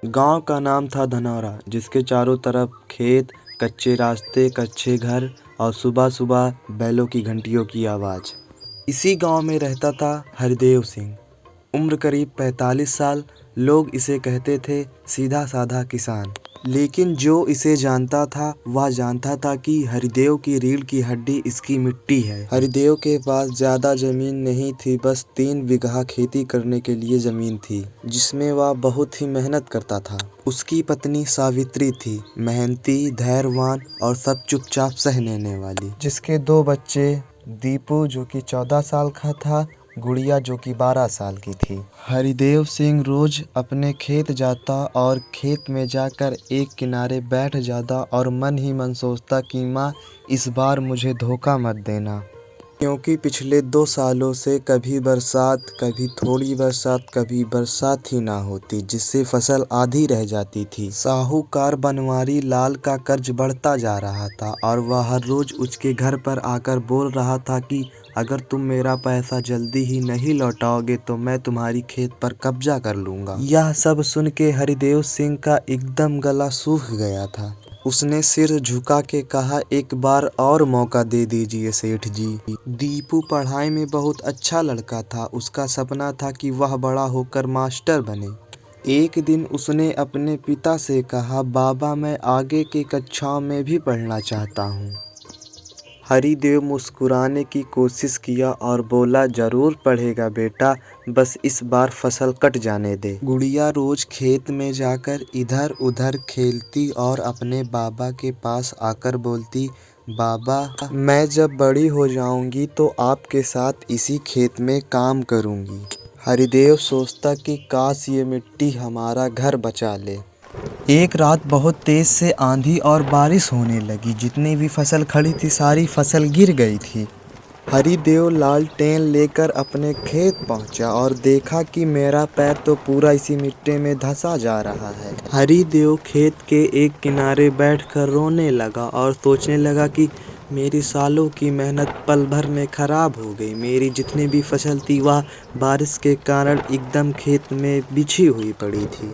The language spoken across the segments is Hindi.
गांव का नाम था धनौरा, जिसके चारों तरफ खेत, कच्चे रास्ते, कच्चे घर और सुबह सुबह बैलों की घंटियों की आवाज़। इसी गांव में रहता था हरिदेव सिंह। उम्र करीब 45 साल। लोग इसे कहते थे सीधा साधा किसान। लेकिन जो इसे जानता था वह जानता था कि हरिदेव की रीढ़ की हड्डी इसकी मिट्टी है। हरिदेव के पास ज़्यादा ज़मीन नहीं थी, बस 3 बीघा खेती करने के लिए ज़मीन थी, जिसमें वह बहुत ही मेहनत करता था। उसकी पत्नी सावित्री थी, मेहनती, धैर्यवान और सब चुपचाप सह लेने वाली। जिसके 2 बच्चे, दीपू जो कि 14 साल का था, गुड़िया जो कि 12 साल की थी। हरिदेव सिंह रोज अपने खेत जाता और खेत में जाकर एक किनारे बैठ जाता और मन ही मन सोचता कि माँ, इस बार मुझे धोखा मत देना, क्योंकि पिछले 2 सालों से कभी बरसात, कभी थोड़ी बरसात, कभी बरसात ही ना होती, जिससे फसल आधी रह जाती थी। साहूकार बनवारी लाल का कर्ज बढ़ता जा रहा था और वह हर रोज उसके घर पर आकर बोल रहा था कि अगर तुम मेरा पैसा जल्दी ही नहीं लौटाओगे तो मैं तुम्हारी खेत पर कब्जा कर लूंगा। यह सब सुन के हरिदेव सिंह का एकदम गला सूख गया था। उसने सिर झुका के कहा, एक बार और मौका दे दीजिए सेठ जी। दीपू पढ़ाई में बहुत अच्छा लड़का था। उसका सपना था कि वह बड़ा होकर मास्टर बने। एक दिन उसने अपने पिता से कहा, बाबा मैं आगे की कक्षाओं में भी पढ़ना चाहता हूँ। हरिदेव मुस्कुराने की कोशिश किया और बोला, जरूर पढ़ेगा बेटा, बस इस बार फसल कट जाने दे। गुड़िया रोज खेत में जाकर इधर उधर खेलती और अपने बाबा के पास आकर बोलती, बाबा मैं जब बड़ी हो जाऊंगी तो आपके साथ इसी खेत में काम करूंगी। हरिदेव सोचता कि काश ये मिट्टी हमारा घर बचा ले। एक रात बहुत तेज से आंधी और बारिश होने लगी। जितनी भी फसल खड़ी थी सारी फसल गिर गई थी। हरिदेव लालटेन लेकर अपने खेत पहुंचा और देखा कि मेरा पैर तो पूरा इसी मिट्टी में धंसा जा रहा है। हरिदेव खेत के एक किनारे बैठकर रोने लगा और सोचने लगा कि मेरी सालों की मेहनत पल भर में खराब हो गई। मेरी जितनी भी फसल थी वह बारिश के कारण एकदम खेत में बिछी हुई पड़ी थी।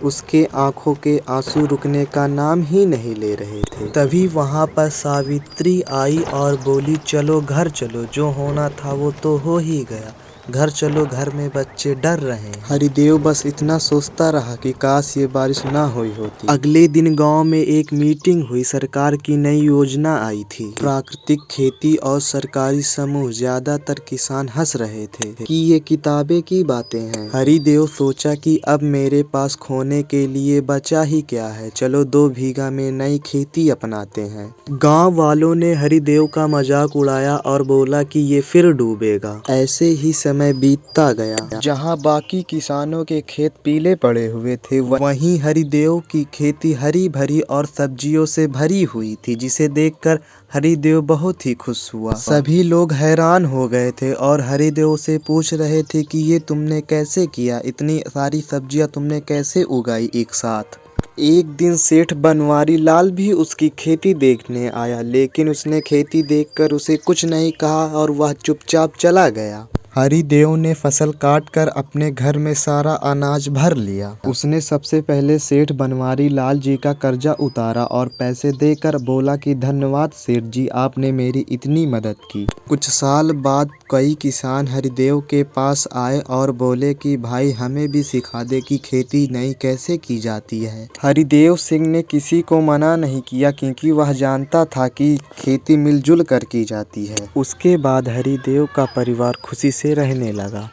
उसके आंखों के आंसू रुकने का नाम ही नहीं ले रहे थे। तभी वहां पर सावित्री आई और बोली, चलो घर चलो, जो होना था वो तो हो ही गया, घर चलो, घर में बच्चे डर रहे हैं। हरिदेव बस इतना सोचता रहा कि काश ये बारिश ना हुई होती। अगले दिन गांव में एक मीटिंग हुई। सरकार की नई योजना आई थी, प्राकृतिक खेती और सरकारी समूह। ज्यादातर किसान हंस रहे थे कि ये किताबें की बातें हैं। हरिदेव सोचा कि अब मेरे पास खोने के लिए बचा ही क्या है, चलो 2 बीघा में नई खेती अपनाते हैं। गांव वालों ने हरिदेव का मजाक उड़ाया और बोला कि ये फिर डूबेगा। ऐसे ही समय बीतता गया। जहां बाकी किसानों के खेत पीले पड़े हुए थे, वहीं हरिदेव की खेती हरी भरी और सब्जियों से भरी हुई थी, जिसे देखकर हरिदेव बहुत ही खुश हुआ। सभी लोग हैरान हो गए थे और हरिदेव से पूछ रहे थे कि ये तुमने कैसे किया, इतनी सारी सब्जियां तुमने कैसे उगाई एक साथ। एक दिन सेठ बनवारी लाल भी उसकी खेती देखने आया, लेकिन उसने खेती देखकर उसे कुछ नहीं कहा और वह चुपचाप चला गया। हरिदेव ने फसल काटकर अपने घर में सारा अनाज भर लिया। उसने सबसे पहले सेठ बनवारी लाल जी का कर्जा उतारा और पैसे देकर बोला कि धन्यवाद सेठ जी, आपने मेरी इतनी मदद की। कुछ साल बाद कई किसान हरिदेव के पास आए और बोले कि भाई हमें भी सिखा दे कि खेती नई कैसे की जाती है। हरिदेव सिंह ने किसी को मना नहीं किया, क्योंकि वह जानता था कि खेती मिलजुल कर की जाती है। उसके बाद हरिदेव का परिवार खुशी से रहने लगा।